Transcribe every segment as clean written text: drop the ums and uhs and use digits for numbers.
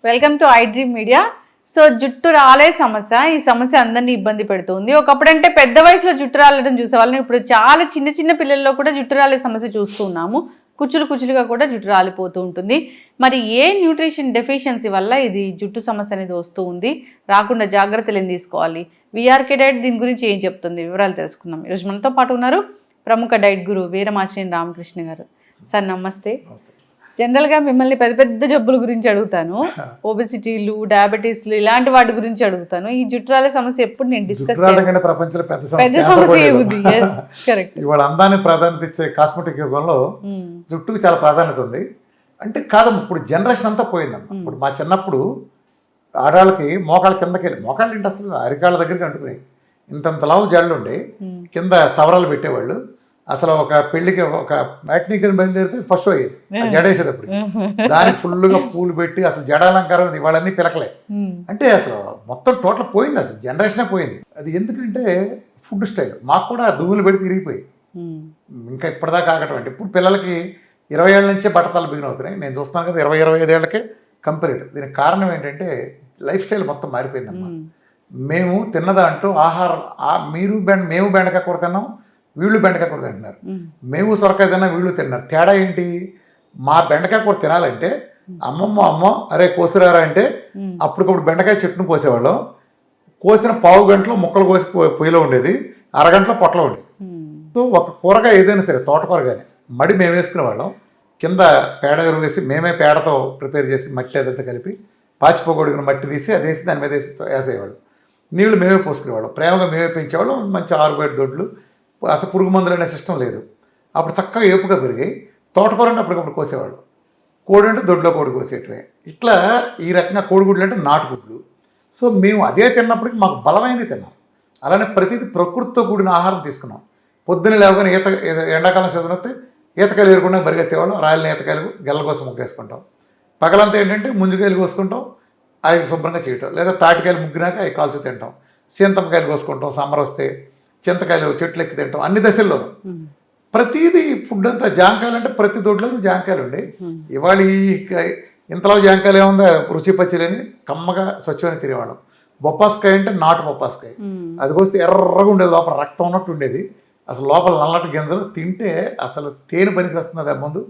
Welcome to I dream media. So జుట్టు రాలే సమస్య, ఈ సమస్య అందరినీ ఇబ్బంది పెడుతుంది. ఒకప్పుడంటే పెద్ద వయసులో జుట్టు రాలడం చూసేవాళ్ళని, ఇప్పుడు చాలా చిన్న చిన్న పిల్లల్లో కూడా జుట్టు రాలే సమస్య చూస్తూ ఉన్నాము. కుచ్చులుగా కూడా జుట్టు రాలిపోతూ ఉంటుంది. మరి ఏ న్యూట్రిషన్ డెఫిషియన్సీ వల్ల ఇది జుట్టు సమస్య అనేది వస్తూ ఉంది, రాకుండా జాగ్రత్తలు ఏం తీసుకోవాలి, విఆర్కే డైట్ దీని గురించి ఏం చెప్తుంది, వివరాలు తెలుసుకుందాం. ఈరోజు మనతో పాటు ఉన్నారు ప్రముఖ డైట్ గురు వీరమాచినేని రామకృష్ణ గారు. సార్ నమస్తే. జనరల్గా మిమ్మల్ని పెద్ద పెద్ద జబ్బుల గురించి అడుగుతాను, ఒబెసిటీలు, డయాబెటీస్లు, ఇలాంటి వాటి గురించి అడుగుతాను. ఈ జుట్రాల సమస్య ఎప్పుడు నేను డిస్కస్ ప్రపంచంలో పెద్ద సమస్య ఏముంది? కరెక్ట్. ఇవాళ అందాన్ని ప్రాధాన్యత ఇచ్చే కాస్మెటిక్ యుగంలో జుట్టుకు చాలా ప్రాధాన్యత ఉంది. అంటే కాదమ్మా, ఇప్పుడు జనరేషన్ అంతా పోయిందమ్మా. ఇప్పుడు మా చిన్నప్పుడు ఆడవాళ్ళకి మోకాళ్ళ కిందకి వెళ్ళి, మోకాళ్ళు ఏంటి అసలు అరికాళ్ళ దగ్గరికి అంటుకున్నాయి, ఇంతంత లావు జళ్ళు ఉండే, కింద సవరాలు పెట్టేవాళ్ళు. అసలు ఒక పెళ్లికి ఒక మ్యాట్నీకి బయలుదేరితే ఫస్ట్ అయ్యేది జడేసేటప్పుడు, దానికి ఫుల్గా పూలు పెట్టి అసలు జడాలంకారం ఇవాళన్నీ పిలకలే. అంటే అసలు మొత్తం టోటల్ పోయింది, అసలు జనరేషనే పోయింది. అది ఎందుకంటే ఫుడ్ స్టైల్. మాకు కూడా దువ్వులు పెట్టి తిరిగిపోయి ఇంకా ఇప్పటిదాకా ఆగటం. అంటే ఇప్పుడు పిల్లలకి 20 ఏళ్ళ నుంచే బట్టతలు బిగిన్ అవుతున్నాయి. నేను చూస్తాను కదా 20-25 ఏళ్ళకే కంపేర్డ్. దీనికి కారణం ఏంటంటే లైఫ్ స్టైల్ మొత్తం మారిపోయిందమ్మా. మేము తిన్నదాంట్లో ఆహారం, మేము బెండకాయ కూర తిన్నాం, వీళ్ళు బెండకాయ కూర తింటున్నారు. మేము సొరకాయ తిన్నా, వీళ్ళు తిన్నారు. తేడా ఏంటి? మా బెండకాయ కూర తినాలంటే అమ్మ అరే కోసిరారా అంటే అప్పటికప్పుడు బెండకాయ చెట్టును కోసేవాళ్ళం. కోసిన పావు గంటలో ముక్కలు కోసి పొయ్యిలో ఉండేది, అరగంటలో పొట్టలో ఉండేది. సో ఒక కూరగా ఏదైనా సరే, తోటకూర కానీ మడి మేము వేసుకునేవాళ్ళం. కింద పేడ ఎరువు వేసి మేమే పేడతో ప్రిపేర్ చేసి మట్టి అదంతా కలిపి పాచిపోగొడిగిన మట్టి తీసి అది వేసి దాని మీద వేసి వేసేవాళ్ళం. నీళ్లు మేమే పోసుకునేవాళ్ళం, ప్రేమగా మేమే పెంచేవాళ్ళం. మంచి 6 దొడ్లు, అసలు పురుగు మందులు అనే సిస్టమ్ లేదు. అప్పుడు చక్కగా ఏపుగా పెరిగాయి. తోటకూర అంటే అప్పటికప్పుడు కోసేవాళ్ళు. కోడి అంటే దొడ్లో కోడి కోసేటివే. ఇట్లా ఈ రకంగా కోడిగుడ్లు అంటే నాటుగుడ్లు. సో మేము అదే తిన్నప్పటికీ మాకు బలమైనది తిన్నాం. అలానే ప్రతిదీ ప్రకృతితో కూడిన ఆహారం తీసుకున్నాం. పొద్దున్న లేవగానే ఎండాకాలం సీజన్ వస్తే ఈతకాయలు ఏరుకుండా పరిగెత్తేవాళ్ళం. రాయలని ఈతకాయలు గెల్ల కోసం ముగ్గేసుకుంటాం. పగలంతా ఏంటంటే ముంజుకాయలు కోసుకుంటాం, అవి శుభ్రంగా చేయటం. లేదా తాటికాయలు ముగ్గినాక అవి కాల్చు తింటాం. సీంతమ్మకాయలు కోసుకుంటాం, సమ్మర్ వస్తే చింతకాయలు చెట్లు ఎక్కి తింటాం. అన్ని దశల్లో ప్రతిదీ ఫుడ్ అంతా. జాంకాయలు అంటే ప్రతి దొడ్లోనూ జాంకాయలు ఉండే. ఇవాళ ఇంతలో జాంకాయలు ఏముందో రుచి పచ్చిలేని కమ్మగా స్వచ్ఛమైన తినేవాళ్ళం. బొప్పాస్కాయ అంటే నాటు బొప్పాస్కాయ, అది కోస్తే ఎర్రగా ఉండేది, లోపల రక్తం ఉన్నట్టు ఉండేది. అసలు లోపల నల్లటి గింజలు తింటే అసలు తేనె పనికి వస్తుంది. అది ముందు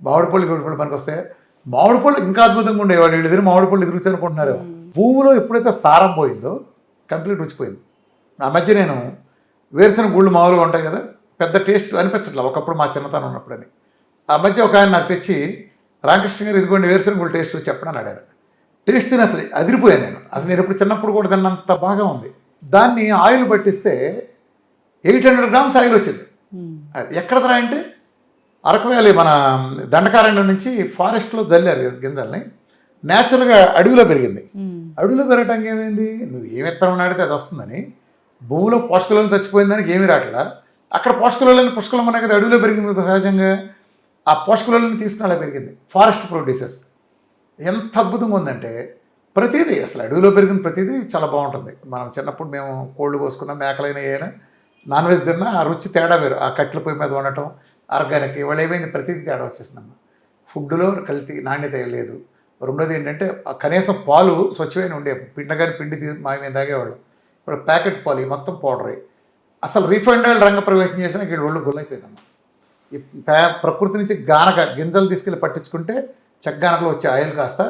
మామిడి పళ్ళు పనికి వస్తాయి. మామిడి పళ్ళు ఇంకా అద్భుతంగా ఉండేవాళ్ళు. వీళ్ళు ఎదురు మామిడి పళ్ళు ఎదురుచి అనుకుంటున్నారు. భూమిలో ఎప్పుడైతే సారం పోయిందో కంప్లీట్ రుచిపోయింది. ఆ మధ్య నేను వేరుశనగ గుళ్ళు మామూలుగా ఉంటాయి కదా, పెద్ద టేస్ట్ అనిపించట్లేదు ఒకప్పుడు మా చిన్నతనం ఉన్నప్పుడని. ఆ మధ్య ఒక ఆయన నాకు తెచ్చి, రామకృష్ణ గారు ఇదిగోండి వేరుశనగ గుళ్ళు టేస్ట్ చెప్పడని అడిగారు. టేస్ట్ తిని అసలు అదిరిపోయాను నేను. అసలు నేను ఎప్పుడు చిన్నప్పుడు కూడా తిన్నంత బాగా ఉంది. దాన్ని ఆయిల్ పట్టిస్తే 800 గ్రామ్స్ ఆయిల్ వచ్చింది. ఎక్కడ రా అంటే అరకు వ్యాలీ మన దండకారణ్యం నుంచి ఫారెస్ట్లో జల్లారు గింజల్ని. న్యాచురల్గా అడవిలో పెరిగింది. అడవిలో పెరగటానికి ఏమైంది, నువ్వు ఏ విత్తనం నాడితే అది వస్తుందని. భూమిలో పోషకాలను చచ్చిపోయిందానికి ఏమీ రావట్లా. అక్కడ పోషకాలను పుష్కలం ఉన్నాయి కదా, అడవిలో పెరిగింది కదా సహజంగా. ఆ పోషకాలను తీసుకుని అలా పెరిగింది. ఫారెస్ట్ ప్రొడ్యూసెస్ ఎంత అద్భుతంగా ఉందంటే ప్రతిదీ అసలు అడవిలో పెరిగిన ప్రతిదీ చాలా బాగుంటుంది. మనం చిన్నప్పుడు మేము కోళ్ళు కోసుకున్న మేకలైన ఏదైనా నాన్ వెజ్ తిన్నా ఆ రుచి తేడా వేరు. ఆ కట్టెల పొయ్యి మీద ఉండటం ఆర్గానిక్. ఇవాళ ఏమైంది, ప్రతిదీ తేడా వచ్చేసిందమ్మా. ఫుడ్లో కల్తీ, నాణ్యత లేదు. రెండోది ఏంటంటే కనీసం పాలు స్వచ్ఛమైన ఉండే, పిండి మేము తాగేవాళ్ళు. ఇప్పుడు ప్యాకెట్ పాలు మొత్తం పౌడర్. అసలు రీఫైండ్ ఆయిల్ రంగ ప్రవేశం చేసినా వీళ్ళు ఒళ్ళు గుల్లైపోయిందమ్మా. ఈ ప్రకృతి నుంచి గింజలు తీసుకెళ్ళి పట్టించుకుంటే చెక్కగానకలో వచ్చే ఆయిల్ కాస్త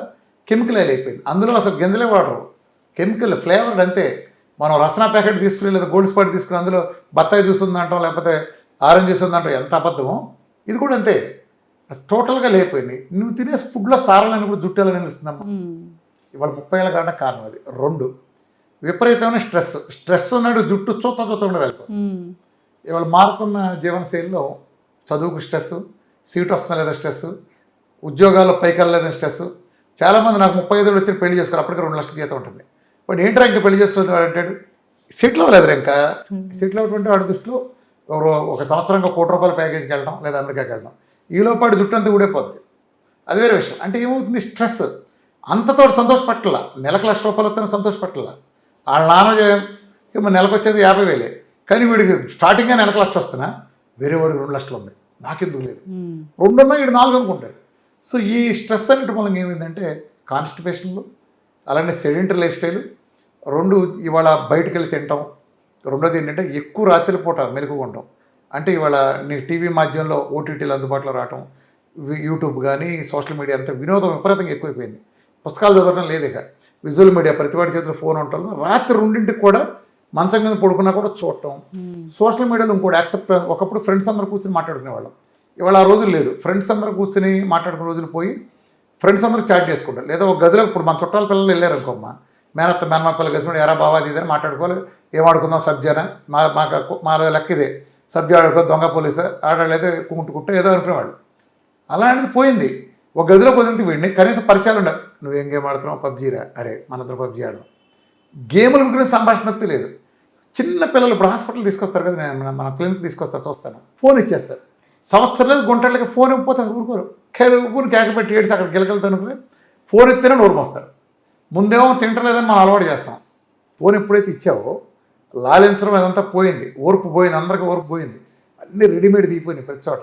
కెమికల్ ఆయిల్ అయిపోయింది. అందులో అసలు గింజలే వాడరు, కెమికల్ ఫ్లేవర్డ్ అంతే. మనం రసనా ప్యాకెట్ తీసుకుని లేదా గోల్డ్ స్పాట్ తీసుకుని అందులో బత్తాయి జ్యూస్ ఉందంటాం, లేకపోతే ఆరెంజ్ జ్యూస్ ఉందంటాం, ఎంత అబద్ధమో. ఇది కూడా అంతే, టోటల్గా లేకపోయింది. నువ్వు తినే ఫుడ్లో సారాలని కూడా జుట్టాలని అనిపిస్తుందమ్మా. ఇవాళ 30 ఏళ్ళ కారణం కారణం అది. 2 విపరీతమైన స్ట్రెస్ ఉన్నాడు, జుట్టు చూత ఉండదు. ఇవాళ మారుతున్న జీవనశైలిలో చదువుకు స్ట్రెస్, సీట్ వస్తున్నా లేదా స్ట్రెస్, ఉద్యోగాల్లో పైకెళ్ళలేదని స్ట్రెస్. చాలామంది నాకు 35 ఏళ్ళు వచ్చి పెళ్లి చేసుకోరు, అప్పటికే 2 లక్షల జీతం ఉంటుంది. బట్ ఏంట్రా ఇంకా పెళ్లి చేసుకుని వాడు అంటాడు, సెటిల్ అవ్వలేదు. ఇంకా సెటిల్ అవ్వటువంటి వాడి దృష్టిలో ఒక సంవత్సరంగా ₹1,00,00,000 ప్యాకేజీకి వెళ్ళడం లేదా అమెరికాకి వెళ్ళడం, ఈలోపాటు జుట్టు అంతా ఊడైపోద్ది. అది వేరే విషయం. అంటే ఏమవుతుంది, స్ట్రెస్. అంతతో సంతోషపట్ల, నెలకు ₹1,00,000 వస్తే సంతోషపట్ల. వాళ్ళ నాన్న నెలకు వచ్చేది 50,000, కానీ వీడికి స్టార్టింగ్గా నెలకు 1,00,000 వస్తున్నా, వేరే వాడికి 2 లక్షలు ఉంది, నాకెందుకు లేదు. 2 ఉన్నా వీడు 4 అనుకుంటాడు. సో ఈ స్ట్రెస్ అనేటి మూలంగా ఏమైందంటే కాన్స్టిపేషన్లు, అలానే సెడెంటరీ లైఫ్ స్టైల్, 2 ఇవాళ బయటకు వెళ్ళి తింటాం, రెండోది ఏంటంటే ఎక్కువ రాత్రి పూట మెలకుగా ఉండటం. అంటే ఇవాళ నీ టీవీ మాధ్యమంలో ఓటీటీలు అందుబాటులో రావటం, యూట్యూబ్ కానీ సోషల్ మీడియా అంతా వినోదం విపరీతంగా ఎక్కువైపోయింది. పుస్తకాలు చదవటం లేదు, ఇక విజువల్ మీడియా ప్రతివాడి చేతిలో ఫోన్ ఉండటం, రాత్రి 2ంటికి కూడా మంచం కింద పడుకున్నా కూడా చూడటం. సోషల్ మీడియాలో ఇంకోటి యాక్సెప్ట్, ఒకప్పుడు ఫ్రెండ్స్ అందరూ కూర్చొని మాట్లాడుకునేవాళ్ళం, ఇవాళ ఆ రోజులు లేదు. ఫ్రెండ్స్ అందరూ కూర్చొని మాట్లాడుకునే రోజులు పోయి ఫ్రెండ్స్ అందరూ చాట్ చేసుకుంటారు. లేదా ఒక గదిలో ఇప్పుడు మన చుట్టాల పిల్లలు వెళ్ళారు అనుకోమ్మా, మేనత్త మేనమా పిల్లలు కలిసి ఎరా బావా ఇదని మాట్లాడుకోవాలి, ఏం ఆడుకుందాం సబ్జానా, మా లెక్క ఇదే సబ్జా ఆడుకో, దొంగ పోలీసు ఆడలేదు, కుంటు ఏదో అనుకునేవాళ్ళు. అలాంటిది పోయింది. ఒక గదిలో కుదిరితే వీడిని కనీసం పరిచయాలు ఉండవు. నువ్వేం గేమ్ ఆడుతున్నావు, పబ్జీరా, అరే మనందరూ పబ్జీ ఆడదాం. గేముల గురించి సంభాషణ లేదు. చిన్న పిల్లలు ఇప్పుడు హాస్పిటల్ తీసుకొస్తారు కదా, నేను మన క్లినిక్ తీసుకొస్తారు, చూస్తాను, ఫోన్ ఇచ్చేస్తారు. సంవత్సరం లేదు గుంటలకి ఫోన్ ఇవ్వకపోతే అసలు ఊరుకోరు. ఊరు కేకపెట్టి ఏడిసి అక్కడ గెలకెళ్తాను అనుకుని ఫోన్ ఇస్తేనే నోరు మోస్తారు. ముందేమో తింటలేదని మనం అలవాటు చేస్తాం. ఫోన్ ఎప్పుడైతే ఇచ్చావో లాలించడం అదంతా పోయింది, ఓర్పు పోయింది, అందరికీ ఓర్పు పోయింది, అన్నీ రెడీమేడ్ దిగిపోయినాయి ప్రతి చోట.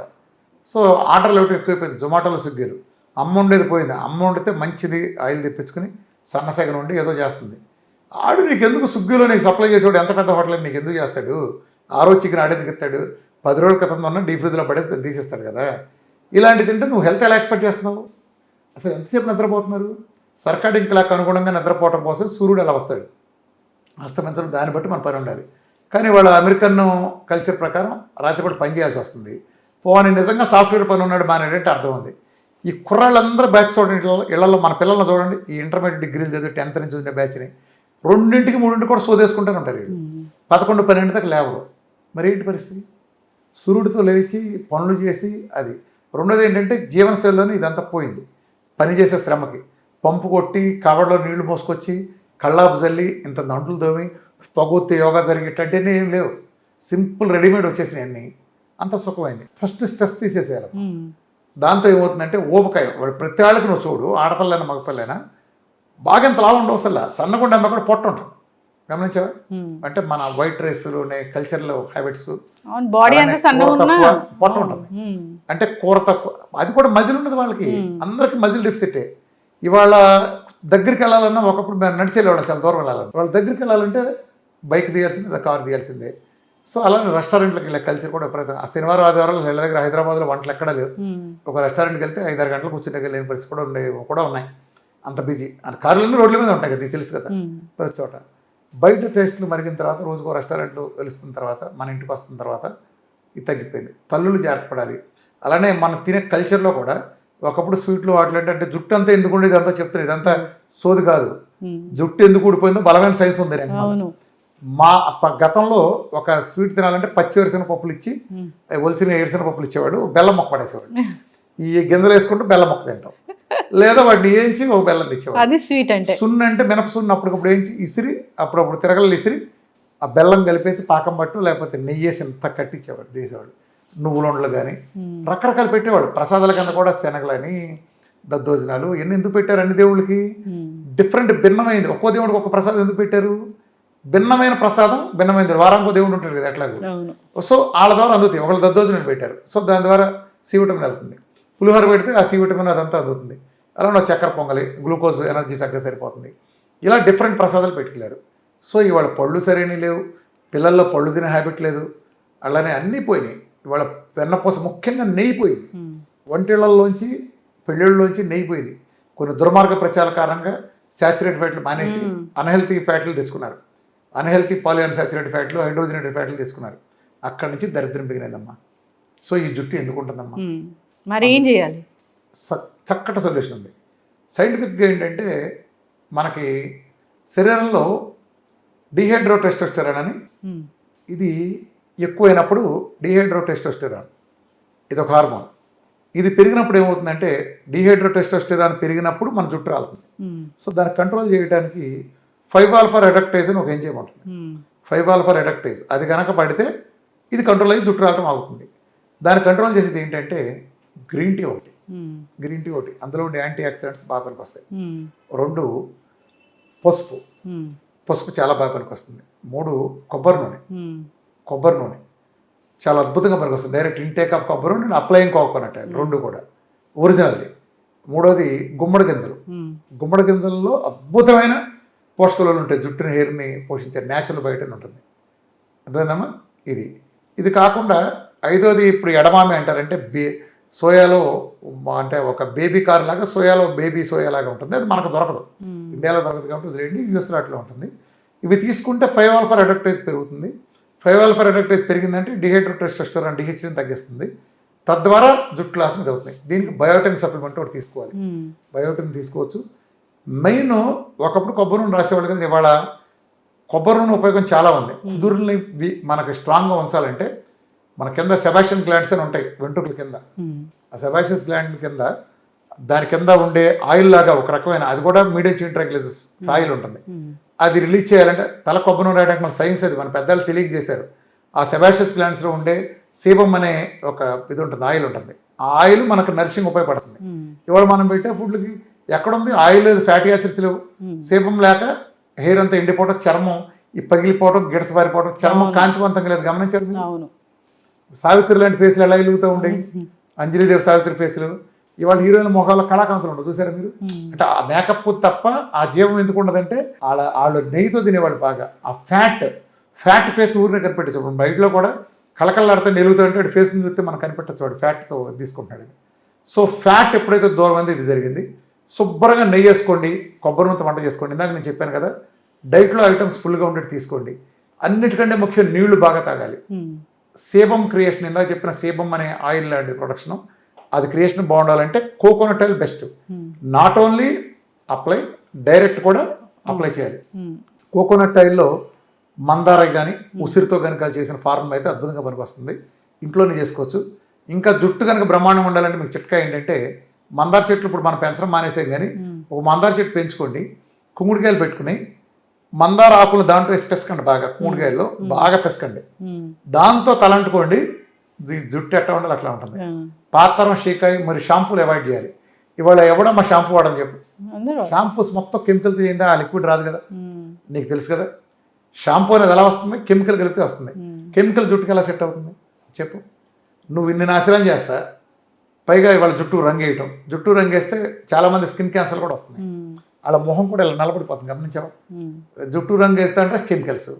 సో ఆర్డర్లు ఒకటి ఎక్కువైపోయింది, జొమాటోలో స్విగ్గీలు. అమ్మ ఉండేది పోయింది, అమ్మ వండితే మంచిది ఆయిల్ తెప్పించుకుని సన్నసగం ఉండి ఏదో చేస్తుంది. ఆడు నీకు ఎందుకు స్విగ్గీలో నీకు సప్లై చేసేవాడు ఎంత పెద్ద హోటల్ నీకు ఎందుకు చేస్తాడు, ఆ రోజు చికెన్ ఆడేందుకు ఇస్తాడు, 10 రోజుల క్రితం ఉన్న డీప్ ఫ్రిడ్జ్లో పడేసి తీసేస్తాడు కదా. ఇలాంటి తింటే నువ్వు హెల్త్ ఎలా ఎక్స్పెక్ట్ చేస్తున్నావు? అసలు ఎంతసేపు నిద్రపోతున్నారు? సర్కాడిక్ క్లాక్ అనుగుణంగా నిద్రపోవటం కోసం సూర్యుడు ఎలా వస్తాడు, అస్తమించడం, దాన్ని బట్టి మన పని ఉండాలి. కానీ వాళ్ళ అమెరికన్ కల్చర్ ప్రకారం రాత్రిపూట పని చేయాల్సి వస్తుంది. పోనీ నిజంగా సాఫ్ట్వేర్ పని ఉన్నాడు మానేటంటే అర్థం ఉంది. ఈ కుర్రాళ్ళందరూ బ్యాచ్ చూడండి, ఇళ్లలో మన పిల్లలను చూడండి, ఈ ఇంటర్మీడియట్ డిగ్రీలు చదివి 10th నుంచి ఉండే బ్యాచ్ని 2ంటికి 3ంటికి కూడా సోదేసుకుంటూనే ఉంటారు. వీళ్ళు 11, 12 దాకా లేవరు. మరి ఏంటి పరిస్థితి? సూర్యుడితో లేచి పనులు చేసి అది. రెండోది ఏంటంటే జీవనశైలిలోనే ఇదంతా పోయింది. పని చేసే శ్రమకి పంపు కొట్టి కవర్లో నీళ్లు మోసుకొచ్చి కళ్ళాపు జల్లి ఇంత దంటులు దోమి పొగొత్తి యోగా జరిగేటంటే ఏం లేవు. సింపుల్ రెడీమేడ్ వచ్చేసినాయి అన్నీ. అంత సుఖమైంది. First stress తీసేసేయాలి. దాంతో ఏమవుతుందంటే ఊబకాయ. వాడు ప్రతి వాళ్ళకి నువ్వు చూడు, ఆడపిల్లైనా మగపిల్లైనా బాగా ఎంత లావు ఉండవు, అసలు సన్నగుండా అమ్మ కూడా పొట్ట ఉంటుంది. గమనించావా? అంటే మన వైట్ రైస్లోనే కల్చర్లో హ్యాబిట్స్ పొట్ట ఉంటుంది. అంటే కూర తక్కువ, అది కూడా మజిల్ ఉండదు వాళ్ళకి. అందరికి మజిల్ డెఫిసిటే. ఇవాళ దగ్గరికి వెళ్ళాలన్నా ఒకప్పుడు మేము నడిచి వెళ్ళేవాళ్ళం, చాలా దూరం వెళ్ళాలని. వాళ్ళ దగ్గరికి వెళ్ళాలంటే బైక్ తీయాల్సిందే, కారు తీయాల్సిందే. సో అలానే రెస్టారెంట్లకు వెళ్ళే కల్చర్ కూడా విపరీతం. ఆ శనివారం ఆదివారాలు వీళ్ళ దగ్గర హైదరాబాద్లో వంటలు ఎక్కడా లేవు. ఒక రెస్టారెంట్కి వెళ్తే 5-6 గంటలు కూర్చుంటే లేని పరిస్థితి కూడా ఉన్నాయి. అంత బిజీ. కార్లన్నీ రోడ్ల మీద ఉంటాయి కదా, తెలుసు కదా ప్రతి చోట. బయట టేస్టులు మరిగిన తర్వాత, రోజుకో రెస్టారెంట్లు వెలుస్తున్న తర్వాత, మన ఇంటికి వస్తున్న తర్వాత ఇది తగ్గిపోయింది. తల్లులు జాగ్రత్త పడాలి. అలానే మనం తినే కల్చర్లో కూడా ఒకప్పుడు స్వీట్లు వాటిలో అంటే జుట్టు అంతా ఎందుకు ఉండేది అంతా చెప్తారు. ఇదంతా సోది కాదు. జుట్టు ఎందుకు ఊడిపోయిందో బలమైన సైన్స్ ఉంది. మా గతంలో ఒక స్వీట్ తినాలంటే పచ్చి వేరుశెనగ పప్పులు ఇచ్చి, ఒలిచిన వేరుశెనగ పప్పులు ఇచ్చేవాడు, బెల్లం మొక్క పడేసేవాడు. ఈ గింజలు వేసుకుంటూ బెల్లం మొక్క తింటాం, లేదా వాటిని వేయించి ఒక బెల్లం తెచ్చేవాడు. అది స్వీట్ అంటే సున్ను, అంటే మినప సున్ను అప్పటికప్పుడు వేయించి ఇసిరి, అప్పుడప్పుడు తిరగలు ఇసిరి ఆ బెల్లం కలిపేసి పాకం పట్టు, లేకపోతే నెయ్యి వేసి ఇంత కట్టించేవాడు, తీసేవాడు. నువ్వులుండలు కానీ రకరకాలు పెట్టేవాడు. ప్రసాదాల కన్నా కూడా శనగలని, దద్దోజనాలు ఇవన్నీ ఎందుకు పెట్టారు? అన్ని దేవుళ్ళకి డిఫరెంట్, భిన్నమైంది. ఒక్కో దేవుడికి ఒక ప్రసాదం ఎందుకు పెట్టారు? భిన్నమైన ప్రసాదం, భిన్నమైనది. వారానికో దేవుడు ఉంటాడు కదా ఎట్లాగో. సో వాళ్ళ ద్వారా అందుతాయి. ఒకళ్ళు దద్దోజనం పెట్టారు, సో దాని ద్వారా సి విటమిన్ వెళ్తుంది. పులిహోర పెడితే ఆ సి విటమిన్ అదంతా అందుతుంది. అలా చక్కెర పొంగలి, గ్లూకోజ్ ఎనర్జీ చక్కగా సరిపోతుంది. ఇలా డిఫరెంట్ ప్రసాదాలు పెట్టుకెళ్ళారు. సో ఇవాళ పళ్ళు సరైన లేవు, పిల్లల్లో పళ్ళు తినే హ్యాబిట్ లేదు, అలానే అన్నీ పోయినాయి. ఇవాళ వెన్నపూస, ముఖ్యంగా నెయ్యి పోయింది. వంటిళ్లలోంచి పెళ్ళిళ్ళలోంచి నెయ్యి పోయింది. కొన్ని దుర్మార్గ ప్రచారాల కారణంగా శాచురేటెడ్ ఫ్యాట్లు మానేసి అన్హెల్తీ ఫ్యాట్లు తెచ్చుకున్నారు. అన్హెల్తీ పాలిఅన్సాచురేటెడ్ ఫ్యాట్లు, హైడ్రోజనేటెడ్ ఫ్యాట్లు తీసుకున్నారు. అక్కడి నుంచి దరిద్రం పెరిగినదమ్మా. సో ఈ జుట్టు ఎందుకు ఉంటుందమ్మా? మరి ఏం చేయాలి? చక్కటి సొల్యూషన్ ఉంది. సైంటిఫిక్గా ఏంటంటే మనకి శరీరంలో డీహైడ్రోటెస్టోస్టెరాన్ అని, ఇది ఎక్కువైనప్పుడు డీహైడ్రోటెస్టోస్టెరాన్ ఇది ఒక హార్మోన్. ఇది పెరిగినప్పుడు ఏమవుతుందంటే, డీహైడ్రోటెస్టోస్టెరాన్ పెరిగినప్పుడు మన జుట్టు రాలుతుంది. సో దాన్ని కంట్రోల్ చేయడానికి 5-ఆల్ఫా రెడక్టేజ్ అని ఒక ఎంజైమ్ ఉంటుంది. 5-ఆల్ఫా రెడక్టేజ్ అది కనుక పడితే ఇది కంట్రోల్ అయ్యి జుట్టు రావటం ఆగుతుంది. దాన్ని కంట్రోల్ చేసేది ఏంటంటే గ్రీన్ టీ ఒకటి. గ్రీన్ టీ ఒకటి, అందులో ఉండే యాంటీ ఆక్సిడెంట్స్ బాగా పనికి వస్తాయి. 2 పసుపు చాలా బాగా పనికి వస్తుంది. 3 కొబ్బరి నూనె చాలా అద్భుతంగా పనికి వస్తుంది. డైరెక్ట్ ఇంటేక్ ఆఫ్ కొబ్బరి నూనె, అప్లయింగ్ కోకోనట్, 2 కూడా ఒరిజినల్ది. మూడోది గుమ్మడి గింజలు. గుమ్మడి గింజల్లో అద్భుతమైన పోషకాలు ఉంటాయి, జుట్టుని హెయిర్ని పోషించే న్యాచురల్ బయోటిన్ ఉంటుంది. అర్థమైందమ్మా? ఇది కాకుండా ఐదోది ఇప్పుడు ఎడమామి అంటారంటే సోయాలో అంటే ఒక బేబీ కార్ లాగా సోయాలో బేబీ సోయా లాగా ఉంటుంది, అది మనకు దొరకదు, ఇండియాలో దొరకదు కాబట్టి వదిలేండి, యూఎస్లో అట్లా ఉంటుంది. ఇవి తీసుకుంటే 5-alpha రెడక్టేజ్ పెరుగుతుంది. 5-alpha రెడక్టేజ్ పెరిగిందంటే డిహైడ్రోటెస్టోస్టెరాన్ డిహెచ్ని తగ్గిస్తుంది, తద్వారా జుట్టు లాస్ని అవుతుంది. దీనికి బయోటిన్ సప్లిమెంట్ ఒకటి తీసుకోవాలి, బయోటిన్ తీసుకోవచ్చు. మెయిన్ ఒకప్పుడు కొబ్బరి నూనె రాసేవాళ్ళు కదా, ఇవాళ కొబ్బరి నూనె ఉపయోగం చాలా ఉంది. కుదురుని మనకి స్ట్రాంగ్గా ఉంచాలంటే మన కింద సెబాషియన్ గ్లాండ్స్ అని ఉంటాయి వెంట్రుకల కింద, ఆ సెబాషియస్ గ్లాండ్ కింద దాని కింద ఉండే ఆయిల్ లాగా ఒక రకమైన, అది కూడా మీడియం చైన్ ట్రైగ్లిసరైడ్స్ ఆయిల్ ఉంటుంది, అది రిలీజ్ చేయాలంటే తల కొబ్బరి నూనె రాయడానికి మన సైన్స్ అది మన పెద్దలు తెలియజేశారు. ఆ సెబాషియస్ గ్లాండ్స్లో ఉండే సేబమ్ అనే ఒక ఇది ఉంటుంది, ఆయిల్ ఉంటుంది, ఆ ఆయిల్ మనకు నరిషింగ్ ఉపయోగపడుతుంది. ఇవాళ మనం పెట్టే ఫుడ్లకి ఎక్కడుంది ఆయిల్ లేదు, ఫ్యాటీ యాసిడ్స్ లేవు, సేబమ్ లేక హెయిర్ అంతా ఎండిపోవడం, చర్మం ఈ పగిలిపోవడం, గిడస పారిపోవడం, చర్మం కాంతివంతంగా లేదు. గమనించారు? సావిత్రి లాంటి ఫేస్లు ఎలా వెలుగుతూ ఉండేవి, అంజలిదేవి సావిత్రి ఫేస్లు, ఇవాళ హీరోయిన్ మొహాల్లో కళాకాంతులు ఉండవు, చూసారా మీరు? అంటే ఆ మేకప్ తప్ప ఆ జీవం ఎందుకు ఉండదంటే వాళ్ళు నెయ్యితో తినేవాళ్ళు బాగా. ఆ ఫ్యాట్ ఫేస్ ఊరినే కనిపెట్టచ్చు. ఇప్పుడు బయటలో కూడా కళకళలాడితే నెలుగుతూ ఉంటే వాడి ఫేస్ని చూస్తే మనం కనిపెట్టచ్చు, వాడు ఫ్యాట్తో తీసుకుంటాడు. సో ఫ్యాట్ ఎప్పుడైతే దూరం అంది ఇది జరిగింది. శుభ్రంగా నెయ్యి వేసుకోండి, కొబ్బరి నూనె వంట చేసుకోండి. ఇందాక నేను చెప్పాను కదా, డైట్లో ఐటమ్స్ ఫుల్గా ఉండేది తీసుకోండి. అన్నిటికంటే ముఖ్యం నీళ్లు బాగా తాగాలి. సేబమ్ క్రియేషన్, ఇందాక చెప్పిన సేబమ్ అనే ఆయిల్ లాంటి ప్రొడక్షన్, అది క్రియేషన్ బాగుండాలంటే coconut oil best. Not only apply, direct కూడా అప్లై చేయాలి. కోకోనట్ ఆయిల్లో మందార కానీ ఉసిరితో కనుక చేసిన ఫార్ములా అయితే అద్భుతంగా పనికొస్తుంది, ఇంట్లోనే చేసుకోవచ్చు. ఇంకా జుట్టు కనుక బ్రహ్మాండం ఉండాలంటే మీకు చిట్కా ఏంటంటే, మందార చెట్లు ఇప్పుడు మనం పెంచడం మానేసాం, కానీ ఒక మందార చెట్టు పెంచుకోండి, కుమ్ముడికాయలు పెట్టుకుని మందార ఆకులు దాంట్లో వేసి పెసకండి, బాగా కుమ్ముడికాయల్లో బాగా పెసకండి, దాంతో తలంటుకోండి, జుట్టు ఎట్లా ఉండాలి అట్లా ఉంటుంది. పాతరం షీకాయ. మరి షాంపూలు అవాయిడ్ చేయాలి. ఇవాళ ఎవడో మా షాంపూ వాడని చెప్పు, షాంపూస్ మొత్తం కెమికల్ చేయిందా, ఆ లిక్విడ్ రాదు కదా, నీకు తెలుసు కదా. షాంపూ అనేది ఎలా వస్తుంది, కెమికల్ కలిపితే వస్తుంది. కెమికల్ జుట్టుకి ఎలా సెట్ అవుతుంది చెప్పు? నువ్వు ఇన్ని నాశనం చేస్తా, పైగా ఇవాళ జుట్టు రంగు వేయటం, జుట్టు రంగు వేస్తే చాలామంది స్కిన్ క్యాన్సర్ కూడా వస్తుంది, వాళ్ళ మొహం కూడా ఇలా నలబడిపోతుంది. గమనించావా? జుట్టు రంగు వేస్తా అంటే కెమికల్స్.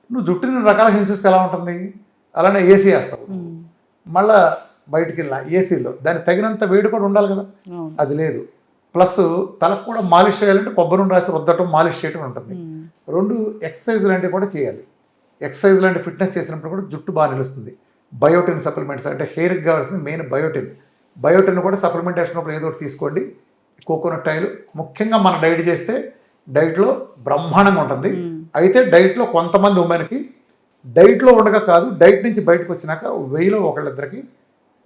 నువ్వు జుట్టుని రకాల హింసిస్తే ఎలా ఉంటుంది? అలానే ఏసీ వేస్తావు, మళ్ళీ బయటికి వెళ్ళిన ఏసీలో దానికి తగినంత వేడి కూడా ఉండాలి కదా, అది లేదు. ప్లస్ తలకు కూడా మాలిష్ చేయాలంటే కొబ్బరి నూనె రాసి రుద్దటం, మాలిష్ చేయటం ఉంటుంది. 2 ఎక్సర్సైజ్ లాంటివి కూడా చేయాలి. ఎక్సర్సైజ్ లాంటి ఫిట్నెస్ చేసినప్పుడు కూడా జుట్టు బాగా నిలుస్తుంది. బయోటిన్ సప్లిమెంట్స్ అంటే హెయిర్కి కావాల్సింది మెయిన్ బయోటిన్ కూడా సప్లిమెంటేషన్ అప్పుడు ఏదో ఒకటి తీసుకోండి. కోకోనట్ ఆయిల్ ముఖ్యంగా మనం డైట్ చేస్తే డైట్లో బ్రహ్మాండంగా ఉంటుంది. అయితే డైట్లో కొంతమంది ఉమెన్కి డైట్లో ఉండగా కాదు, డైట్ నుంచి బయటకు వచ్చినాక 1000లో ఒకళ్ళిద్దరికి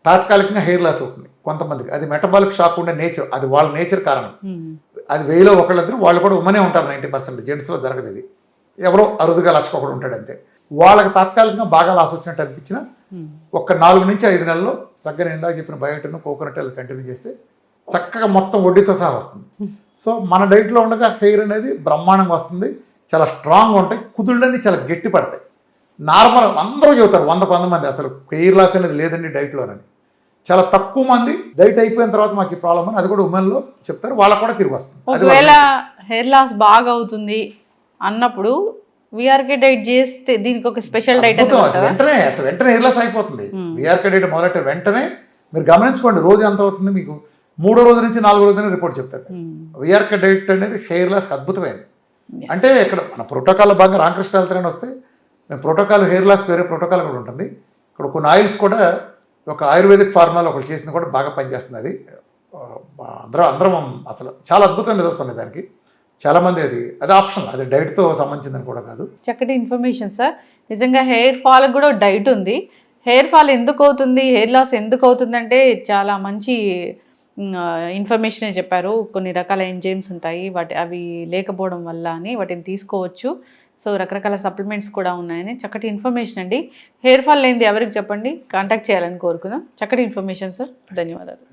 తాత్కాలికంగా హెయిర్ లాస్ అవుతుంది కొంతమందికి. అది మెటబాలిక్ షాక్ ఉండే నేచర్, అది వాళ్ళ నేచర్ కారణం. అది 1000లో ఒకళ్ళిద్దరు, వాళ్ళు కూడా ఉమెనే ఉంటారు. 90% జెంట్స్లో జరగదు ఇది, ఎవరో అరుదుగా లక్షకొకడు ఉంటాడు అంతే. వాళ్ళకి తాత్కాలికంగా బాగా లాస్ వచ్చినట్టు అనిపించిన ఒక 4 నుంచి 5 నెలల్లో చక్కగా ఇందాక చెప్పిన బయోటిన్ కోకోనట్ ఆయిల్ కంటిన్యూ చేస్తే చక్కగా మొత్తం వడ్డీతో సహా వస్తుంది. సో మన డైట్లో ఉండగా హెయిర్ అనేది బ్రహ్మాండంగా వస్తుంది, చాలా స్ట్రాంగ్గా ఉంటాయి, కుదుళ్ళన్నీ చాలా గట్టి పడతాయి. నార్మల్ అందరూ చెబుతారు 100 మంది అసలు హెయిర్ లాస్ అనేది లేదండి డైట్లోనని. చాలా తక్కువ మంది డైట్ అయిపోయిన తర్వాత మాకు ఈ ప్రాబ్లం అని, అది కూడా ఉమెన్లో చెప్తారు, వాళ్ళకు కూడా తిరిగి వస్తుంది. ఒకవేళ హెయిర్ లాస్ బాగా అవుతుంది అన్నప్పుడు విఆర్కే డైట్ చేస్తే దీనికి ఒక స్పెషల్ డైట్ వెంటనే హెయిర్ లాస్ అయిపోతుంది. విఆర్కే డైట్ మొదలెట్టే వెంటనే మీరు గమనించుకోండి, రోజు ఎంత అవుతుంది మీకు 3వ రోజు నుంచి 4వ రోజునే రిపోర్ట్ చెప్తారు. విఆర్కే డైట్ అనేది హెయిర్ లాస్ అద్భుతమైనది. అంటే ఇక్కడ మన ప్రోటోకాల్ భాగంగా రామకృష్ణ హెల్త్ అని వస్తే మేము ప్రోటోకాల్ హెయిర్ లాస్ వేరే ప్రోటోకాల్ కూడా ఉంటుంది. ఇక్కడ కొన్ని ఆయిల్స్ కూడా ఒక ఆయుర్వేదిక్ ఫార్మాలో ఒకటి చేసిన కూడా బాగా పనిచేస్తుంది. అది అందరం అసలు చాలా అద్భుతమైన రిజల్ట్స్ ఉన్నాయి దానికి. చాలామంది అది ఆప్షన్, అది డైట్తో సంబంధించిందని కూడా కాదు. చక్కటి ఇన్ఫర్మేషన్ సార్. నిజంగా హెయిర్ ఫాల్కి కూడా డైట్ ఉంది. హెయిర్ ఫాల్ ఎందుకు అవుతుంది, హెయిర్ లాస్ ఎందుకు అవుతుందంటే చాలా మంచి ఇన్ఫర్మేషనే చెప్పారు. కొన్ని రకాల ఎంజైమ్స్ ఉంటాయి, అవి లేకపోవడం వల్ల అని వాటిని తీసుకోవచ్చు. సో రకరకాల సప్లిమెంట్స్ కూడా ఉన్నాయని చక్కటి ఇన్ఫర్మేషన్ అండి. హెయిర్ ఫాల్ లేనిది ఎవరికి చెప్పండి, కాంటాక్ట్ చేయాలని కోరుకుందాం. చక్కటి ఇన్ఫర్మేషన్ సార్, ధన్యవాదాలు.